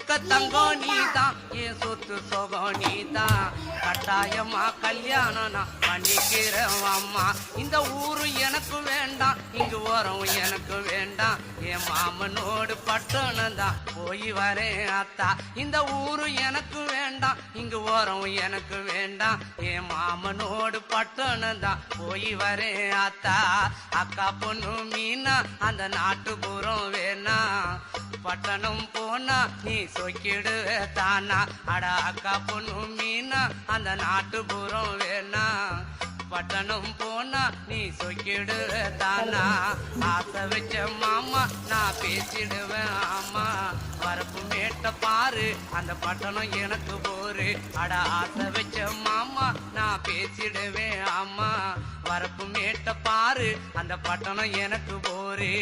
சொக்க தங்கம் நீதான் என் சொத்து சொகம் நீதான் கட்டாயமா கல்யாணம் நான் பண்ணிக்கிறேன் அம்மா இந்த ஊரு எனக்கு வேண்டாம் இங்கு ஓரம் எனக்கு வேண்டாம் என் மாமனோடு பட்டணம் தான் போய் வரேன் அத்தா இந்த ஊரு எனக்கு வேண்டாம் இங்கு ஓரம் எனக்கு வேண்டாம் என் மாமனோடு பட்டணம் தான் போய் வரேன் அத்தா அக்கா பொண்ணு மீனா அந்த நாட்டுப்புறம் வேணா பட்டணம் போனா நீ சொக்கிடுவே தானா அட அக்கா பொண்ணு மீனா அந்த நாட்டுப்புறம் வேணா பட்டணம் போனா நீ சொக்கிடுவே தானா ஆசை வச்ச மாமா நான் பேசிடுவேன் ஆமா வரப்பு மேட்ட பாரு அந்த பட்டணம் எனக்கு போரு அட ஆசை வச்ச மாமா நான் பேசிடுவேன் ஆமா வரப்பு மேட்ட பாரு அந்த பட்டணம் எனக்கு போரு